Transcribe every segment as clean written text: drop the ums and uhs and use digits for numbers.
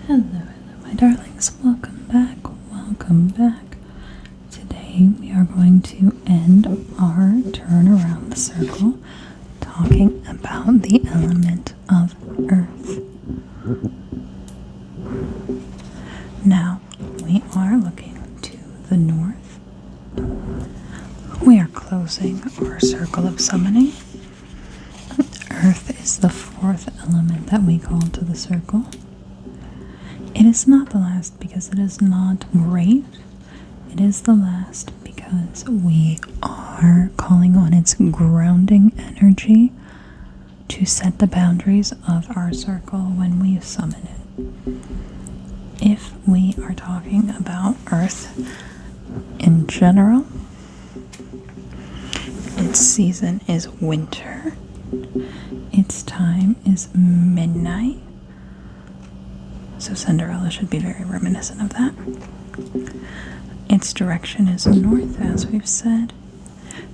Hello, my darlings. Welcome back. Welcome back. Today we are going to end our turn around the circle talking about the element of earth. Now we are looking to the north. We are closing our circle of summoning. Earth is the fourth element that we call to the circle. It is not the last because it is not great. It is the last because we are calling on its grounding energy to set the boundaries of our circle when we summon it. If we are talking about Earth in general, its season is winter. Its time is midnight. So Cinderella should be very reminiscent of that. Its direction is north, as we've said.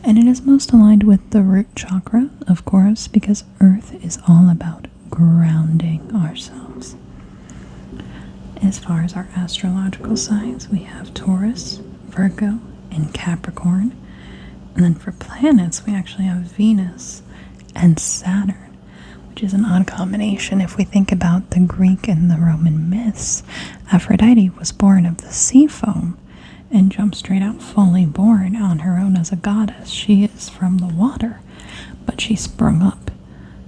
And it is most aligned with the root chakra, of course, because Earth is all about grounding ourselves. As far as our astrological signs, we have Taurus, Virgo, and Capricorn. And then for planets, we actually have Venus and Saturn, which is an odd combination. If we think about the Greek and the Roman myths, Aphrodite was born of the sea foam and jumped straight out fully born on her own as a goddess. She is from the water, but she sprung up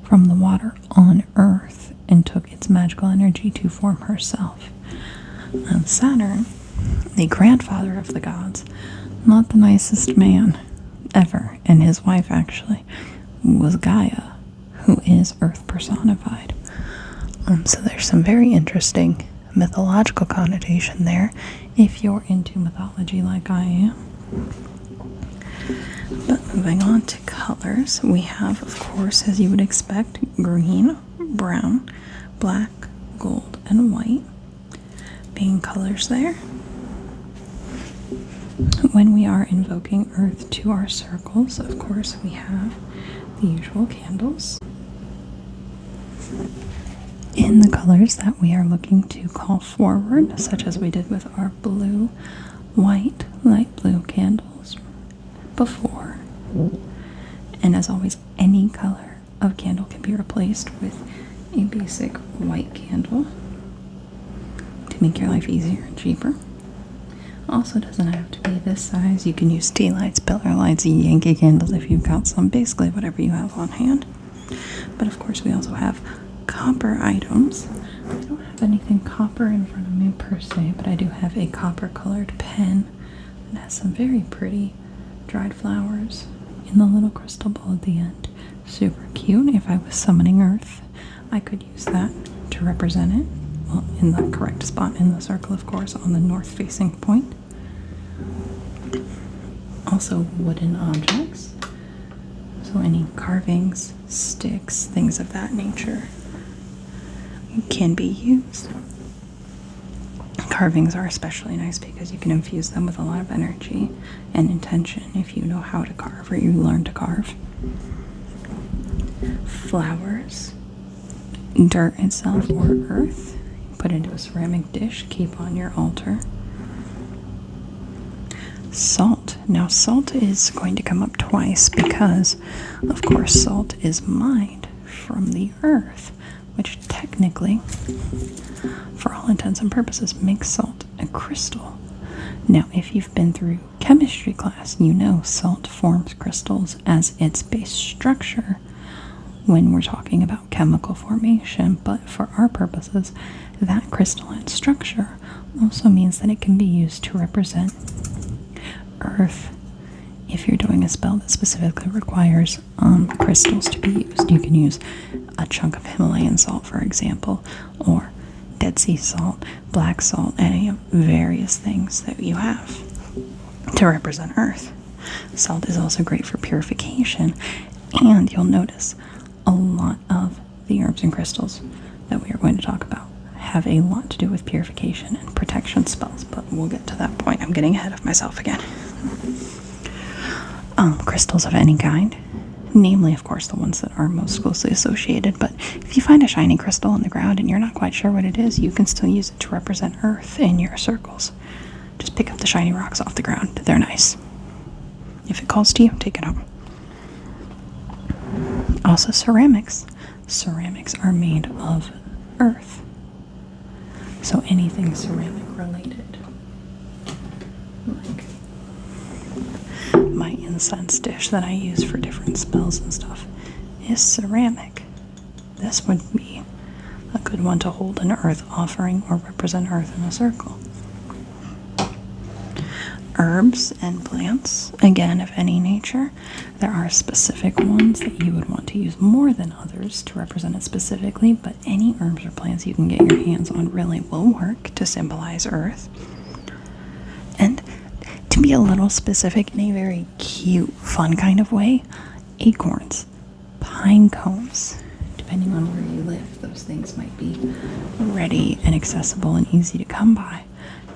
from the water on Earth and took its magical energy to form herself. And Saturn, the grandfather of the gods, not the nicest man ever, and his wife actually was Gaia, who is Earth personified. So there's some very interesting mythological connotation there if you're into mythology like I am. But moving on to colors, we have, of course, as you would expect, green, brown, black, gold, and white being colors there. When we are invoking Earth to our circles, of course, we have the usual candles in the colors that we are looking to call forward, such as we did with our blue, white, light blue candles before. And as always, any color of candle can be replaced with a basic white candle to make your life easier and cheaper. Also doesn't have to be this size. You can use tea lights, pillar lights, Yankee candles if you've got some, basically whatever you have on hand. But of course we also have copper items. I don't have anything copper in front of me per se, but I do have a copper colored pen that has some very pretty dried flowers in the little crystal ball at the end. Super cute. If I was summoning Earth, I could use that to represent it. Well, in the correct spot in the circle, of course, on the north facing point. Also wooden objects. So any carvings, sticks, things of that nature can be used. Carvings are especially nice because you can infuse them with a lot of energy and intention if you know how to carve or you learn to carve. Flowers, dirt itself or earth, put into a ceramic dish, keep on your altar. Salt. Now salt is going to come up twice because, of course, salt is mined from the earth, which technically, for all intents and purposes, makes salt a crystal. Now, if you've been through chemistry class, you know salt forms crystals as its base structure when we're talking about chemical formation, but for our purposes, that crystalline structure also means that it can be used to represent Earth. If you're doing a spell that specifically requires crystals to be used, you can use a chunk of Himalayan salt, for example, or Dead Sea salt, black salt, any of various things that you have to represent Earth. Salt is also great for purification, and you'll notice a lot of the herbs and crystals that we are going to talk about have a lot to do with purification and protection spells, but we'll get to that point. I'm getting ahead of myself again. Crystals of any kind namely, of course, the ones that are most closely associated. But if you find a shiny crystal in the ground and you're not quite sure what it is, you can still use it to represent earth in your circles. Just pick up the shiny rocks off the ground. They're nice. If it calls to you, take it home. Also, ceramics. Ceramics are made of earth. So anything ceramic related, like my incense dish that I use for different spells and stuff, is ceramic. This would be a good one to hold an earth offering or represent earth in a circle. Herbs and plants, again, of any nature, there are specific ones that you would want to use more than others to represent it specifically, but any herbs or plants you can get your hands on really will work to symbolize earth. And to be a little specific in a very cute, fun kind of way, acorns, pine cones, depending on where you live, those things might be ready and accessible and easy to come by.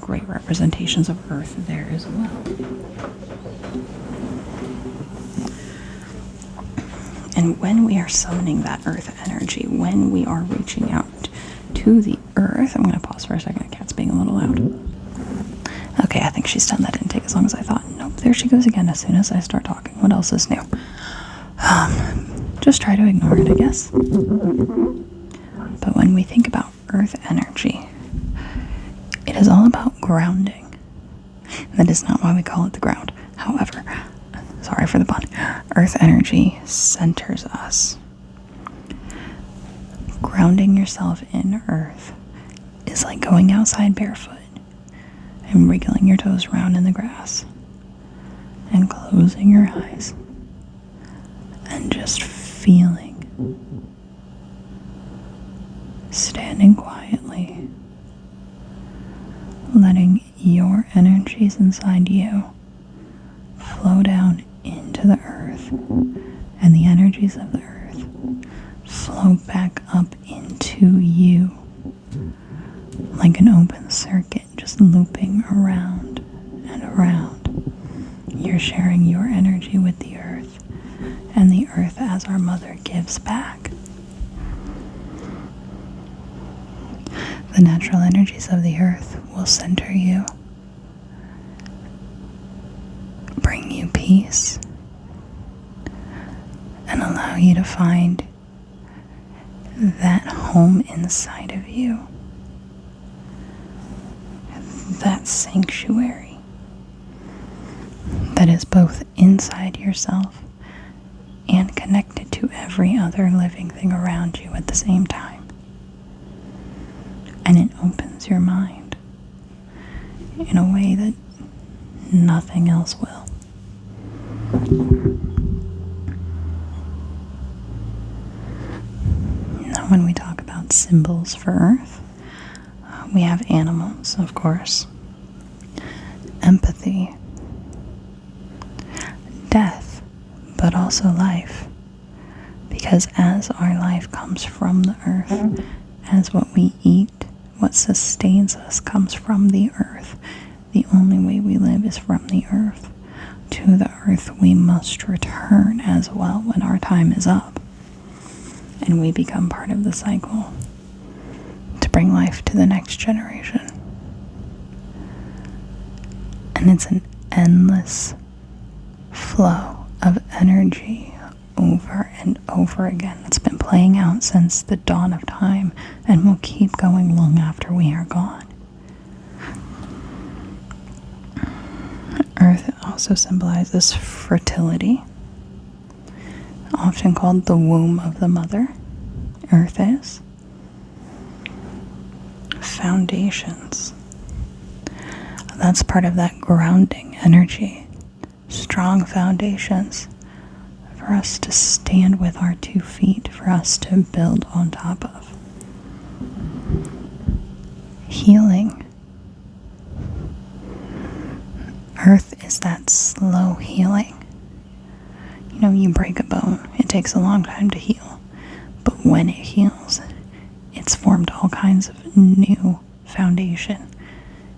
Great representations of earth there as well. And when we are summoning that earth energy, when we are reaching out to the earth, I'm going to pause for a second. The cat's being a little loud. Okay, I think she's done. That didn't take as long as I thought. Nope, there she goes again as soon as I start talking. What else is new? Just try to ignore it, I guess. But when we think about earth energy, it is all about grounding. That is not why we call it the ground. However, sorry for the pun, earth energy centers us. Grounding yourself in earth is like going outside barefoot and wriggling your toes around in the grass and closing your eyes and just feeling, standing quietly, letting your energies inside you flow down into the earth, and the energies of the earth flow back up into you like an open circuit, just looping around and around. You're sharing your energy with the earth, and the earth, as our mother, gives back. The natural energies of the earth will center you, bring you peace, and allow you to find that home inside of you, that sanctuary that is both inside yourself and connected to every other living thing around you at the same time. And it opens your mind in a way that nothing else will. Now, when we talk about symbols for earth, we have animals, of course, empathy, death, but also life. Because as our life comes from the earth, as what we eat, what sustains us comes from the earth, the only way we live is from the earth. To the earth we must return as well when our time is up, and we become part of the cycle to bring life to the next generation. And it's an endless flow of energy over and over again that's been playing out since the dawn of time and will keep going long after we are gone. Earth also symbolizes fertility, often called the womb of the mother. Earth is. Foundations. That's part of that grounding energy. Strong foundations for us to stand with our 2 feet, for us to build on top of. Healing. Earth is that slow healing. You know, you break a bone, it takes a long time to heal. But when it heals, it's formed all kinds of new foundation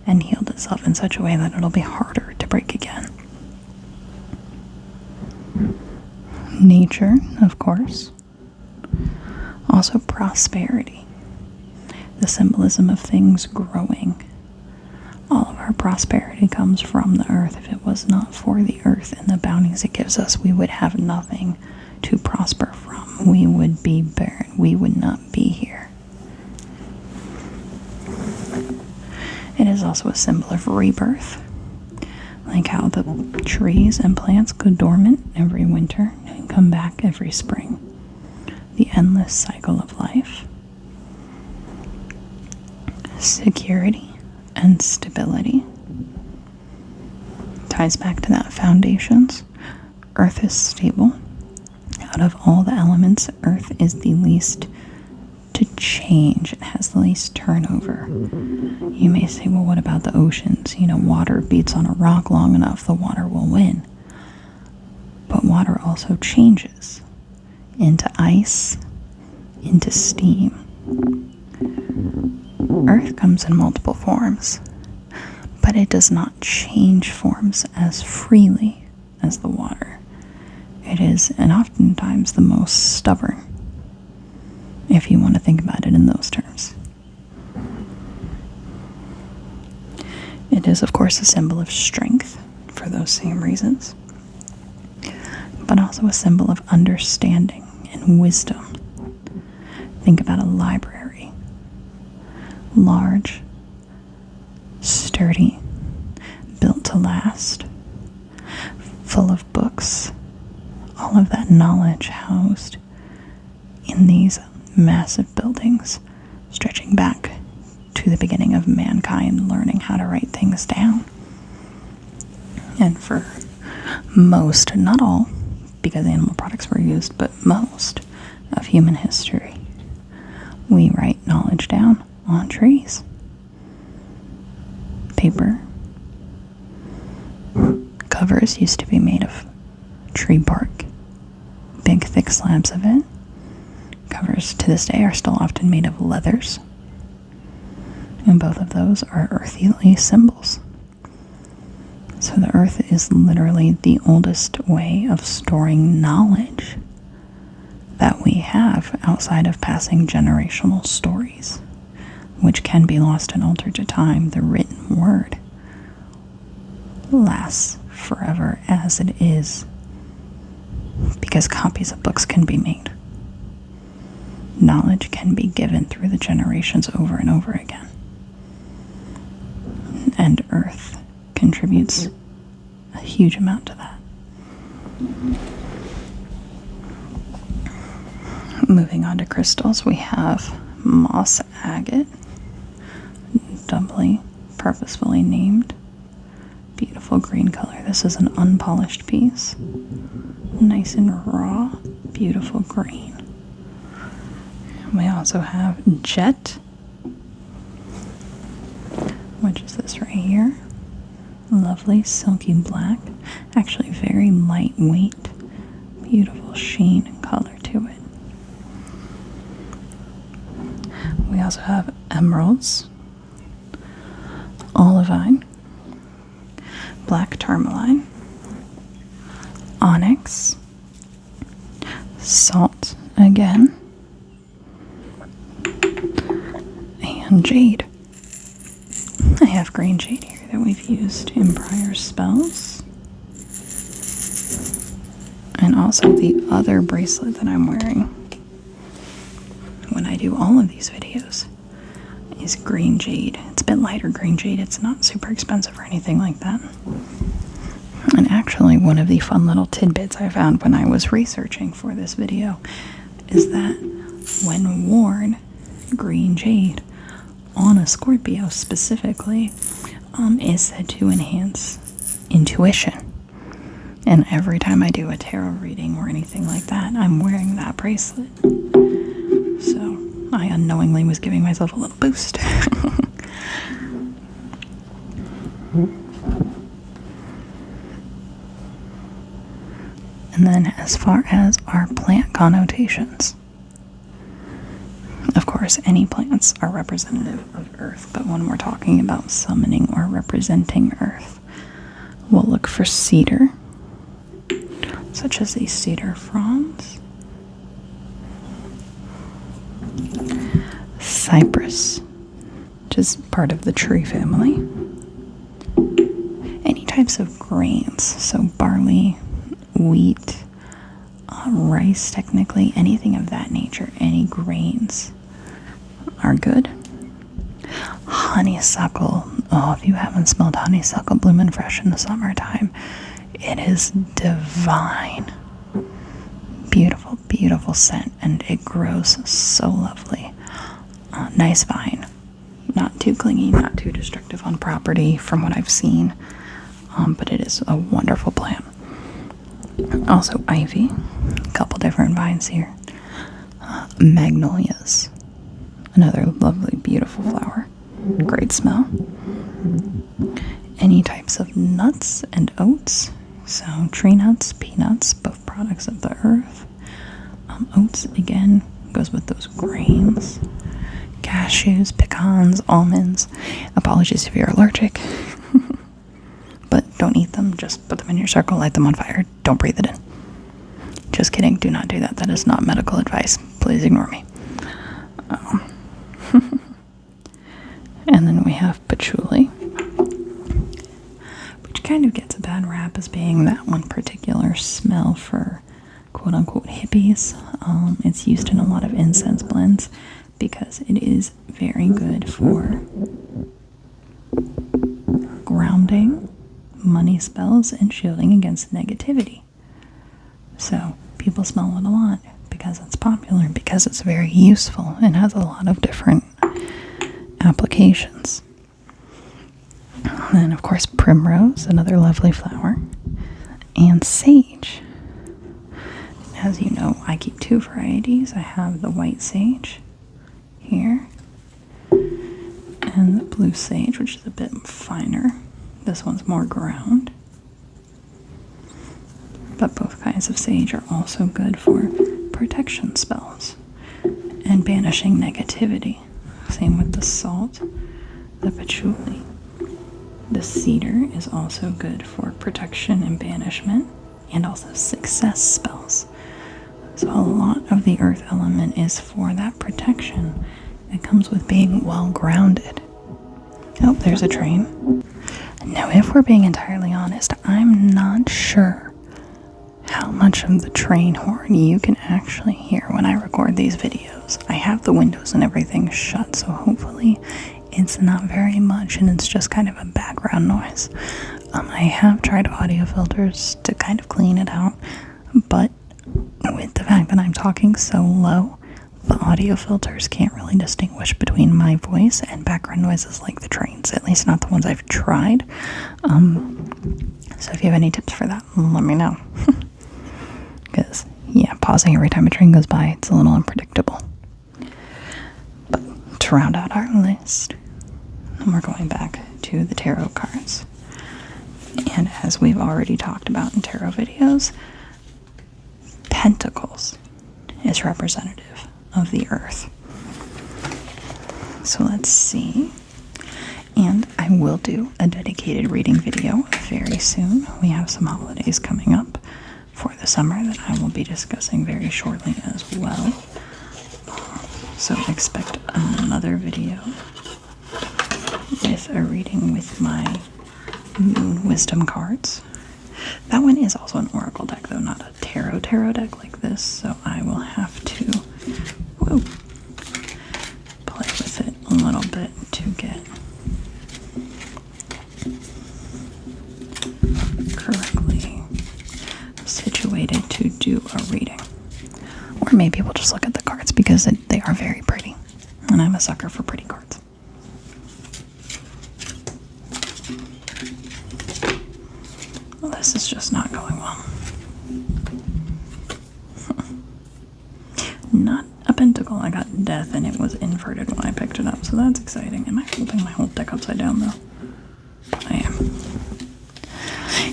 and healed itself in such a way that it'll be harder to break again. Nature, of course. Also prosperity. The symbolism of things growing. All of our prosperity comes from the earth. If it was not for the earth and the bounties it gives us, we would have nothing to prosper from. We would be barren. We would not be here. It is also a symbol of rebirth. Like how the trees and plants go dormant every winter and come back every spring. The endless cycle of life. Security and stability. Ties back to that foundations. Earth is stable. Out of all the elements, Earth is the least to change. It has the least turnover. You may say, well, what about the oceans? Water beats on a rock long enough, the water will win. But water also changes into ice, into steam. Earth comes in multiple forms, but it does not change forms as freely as the water. It is, and oftentimes, the most stubborn, if you want to think about it in those terms. It is, of course, a symbol of strength for those same reasons, but also a symbol of understanding and wisdom. Think about a library. Large, sturdy, built to last, full of books, all of that knowledge housed in these massive buildings, stretching back to the beginning of mankind learning how to write things down. And for most, not all, because animal products were used, but most of human history, we write knowledge down on trees. Paper. Covers used to be made of tree bark. Big, thick slabs of it. Covers to this day are still often made of leathers. And both of those are earthly symbols. So the earth is literally the oldest way of storing knowledge that we have outside of passing generational stories, which can be lost and altered to time. The written word lasts forever as it is, because copies of books can be made. Knowledge can be given through the generations over and over again. And Earth contributes a huge amount to that. Moving on to crystals, we have moss agate, doubly purposefully named. Beautiful green color. This is an unpolished piece. Nice and raw, beautiful green. We also have jet, which is this right here. Lovely silky black, actually very lightweight, beautiful sheen and color to it. We also have emeralds, olivine, black tourmaline, onyx, salt again, and jade. I have green jade here that we've used in prior spells. And also the other bracelet that I'm wearing when I do all of these videos is green jade. It's a bit lighter green jade. It's not super expensive or anything like that. And actually, one of the fun little tidbits I found when I was researching for this video is that when worn, green jade on a Scorpio specifically is said to enhance intuition. And every time I do a tarot reading or anything like that, I'm wearing that bracelet. So I unknowingly was giving myself a little boost. And then as far as our plant connotations, of course, any plants are representative of Earth, but when we're talking about summoning or representing Earth, we'll look for cedar. such as these cedar fronds, cypress, which is part of the tree family, any types of grains, so barley, wheat, rice, technically, anything of that nature, any grains are good. Honeysuckle. Oh, if you haven't smelled honeysuckle blooming fresh in the summertime, it is divine. Beautiful, beautiful scent, and it grows so lovely. Nice vine. Not too clingy, not too destructive on property from what I've seen, but it is a wonderful plant. Also ivy, a couple different vines here. Magnolias, another lovely, beautiful flower. Great smell. Any types of nuts and oats, so tree nuts, peanuts, both products of the earth. Oats, again, goes with those grains. Cashews, pecans, almonds. Apologies if you're allergic. But don't eat them, just put them in your circle, light them on fire, don't breathe it in. Just kidding, do not do that. That is not medical advice. Please ignore me. And then we have patchouli, which kind of gets a bad rap as being that one particular smell for quote-unquote hippies. It's used in a lot of incense blends because it is very good for grounding, money spells, and shielding against negativity. So people smell it a lot because it's popular, because it's very useful and has a lot of different applications. And then, of course, primrose, another lovely flower, and sage. As you know, I keep two varieties. I have the white sage here and the blue sage, which is a bit finer. This one's more ground. But both kinds of sage are also good for protection spells and banishing negativity. Same with the salt, the patchouli. The cedar is also good for protection and banishment, and also success spells. So a lot of the earth element is for that protection. It comes with being well grounded. Oh, there's a train. Now, if we're being entirely honest, I'm not sure how much of the train horn you can actually hear when I record these videos. I have the windows and everything shut, so hopefully it's not very much and it's just kind of a background noise. I have tried audio filters to kind of clean it out, but with the fact that I'm talking so low, the audio filters can't really distinguish between my voice and background noises like the trains, at least not the ones I've tried. So if you have any tips for that, let me know. Because, yeah, pausing every time a train goes by, it's a little unpredictable. But to round out our list, we're going back to the tarot cards. And as we've already talked about in tarot videos, Pentacles is representative of the earth. So let's see. And I will do a dedicated reading video very soon. We have some holidays coming up for the summer that I will be discussing very shortly as well. So expect another video with a reading with my Moon Wisdom cards. That one is also an oracle deck, though, not a tarot deck like this, so I will have to play with it a little bit to get correctly situated to do a reading. Or maybe we'll just look at the cards because they are very pretty, and I'm a sucker for pretty cards. Well, this is just not going well. Not a pentacle. I got death and it was inverted when I picked it up, so that's exciting. Am I holding my whole deck upside down though? I am.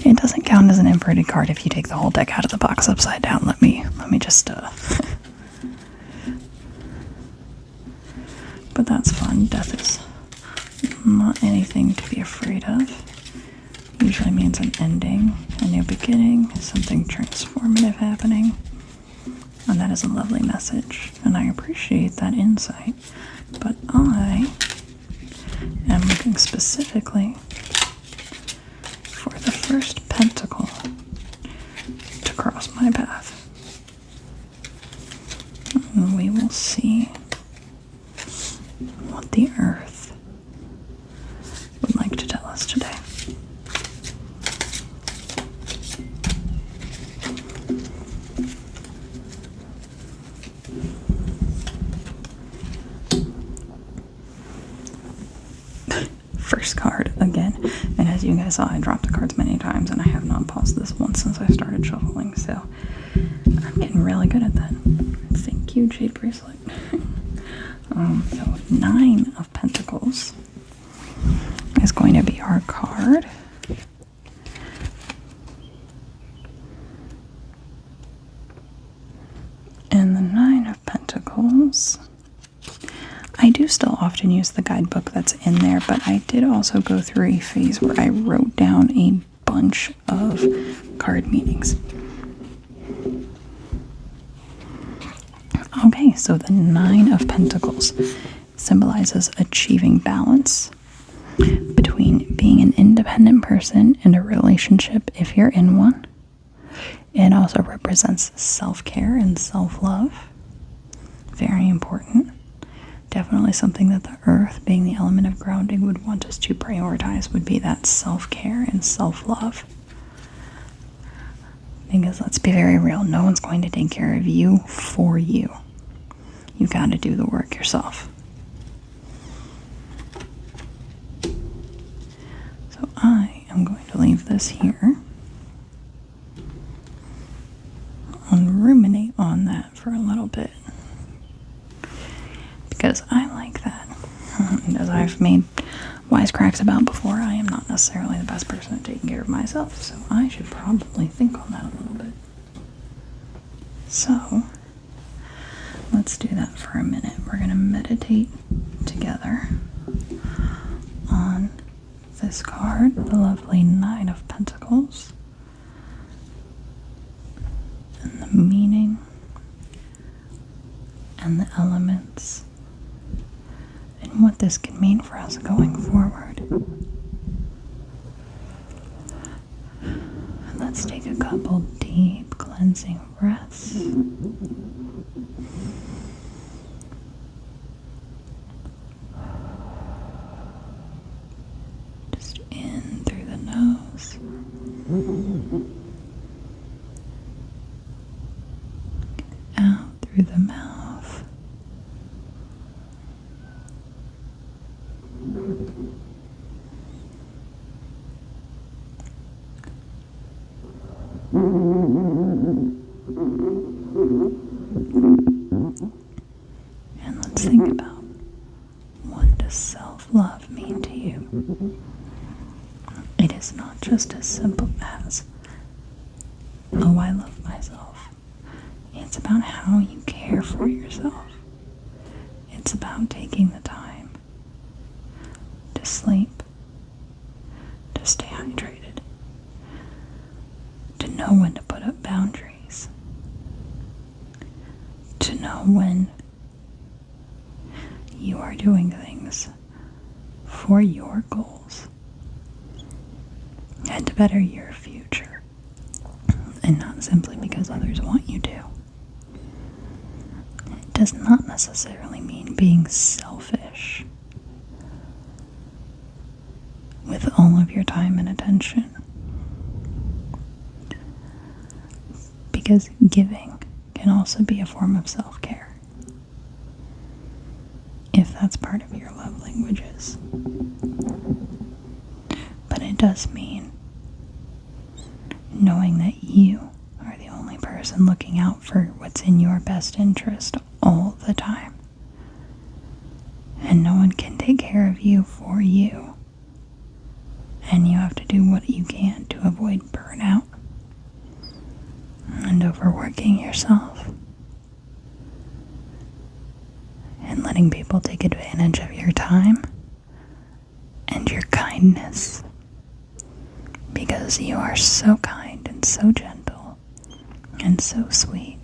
It doesn't count as an inverted card if you take the whole deck out of the box upside down. Let me just but that's fun. Death is not anything to be afraid of. usually means an ending, a new beginning, something transformative happening. And that is a lovely message, and I appreciate that insight. But I am looking specifically for the first pentacle to cross my path. And we will see what the earth would like to tell us today. First card again, and as you guys saw, I dropped the cards many times and I have not paused this once since I started shuffling, so I'm getting really good at that. Thank you, Jade Bracelet. So 9 of Pentacles is going to be our card. And the 9 of Pentacles, I do still often use the guidebook that's in there, but I did also go through a phase where I wrote down a bunch of card meanings. Okay, so the 9 of Pentacles symbolizes achieving balance between being an independent person and a relationship if you're in one. It also represents self-care and self-love. Very important. Definitely something that the earth, being the element of grounding, would want us to prioritize, would be that self-care and self-love. Because let's be very real, no one's going to take care of you for you. You got to do the work yourself. So I am going to leave this here and ruminate on that for a little bit, because I like that. As I've made wisecracks about before, I am not necessarily the best person at taking care of myself, so I should probably think on that a little bit. So let's do that for a minute. We're going to meditate together on this card, the lovely 9 of Pentacles, and the meaning and the elements and what this can mean for us going forward. Let's take a couple deep cleansing breaths. Just in through the nose. Out through the mouth. And let's think about, what does self-love mean to you? It is not just as simple as, oh, I love myself. It's about how you care for yourself. It's about taking the time to sleep, to stay hydrated, to know when to put up boundaries, to know when you are doing things for your goals and to better your future, and not simply because others want you to. It does not necessarily mean being selfish with all of your time and attention, because giving can also be a form of self-care, if that's part of your love languages. But it does mean knowing that you are the only person looking out for what's in your best interest all the time, and no one can take care of you for you, and you have to do what you can to avoid burnout and overworking yourself and letting people take advantage of your time and your kindness, because you are so kind and so gentle and so sweet.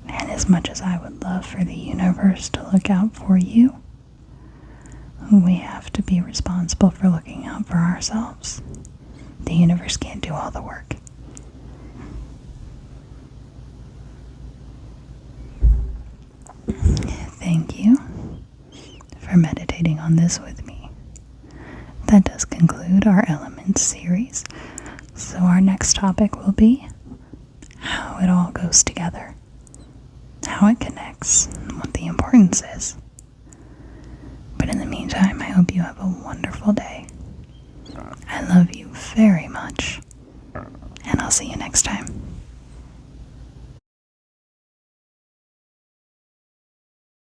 And as much as I would love for the universe to look out for you, we have to be responsible for looking out for ourselves. The universe can't do all the work. Thank you for meditating on this with me. That does conclude our Elements series. So our next topic will be how it all goes together, how it connects, and what the importance is. But in the meantime, I hope you have a wonderful day. I love you very much, and I'll see you next time.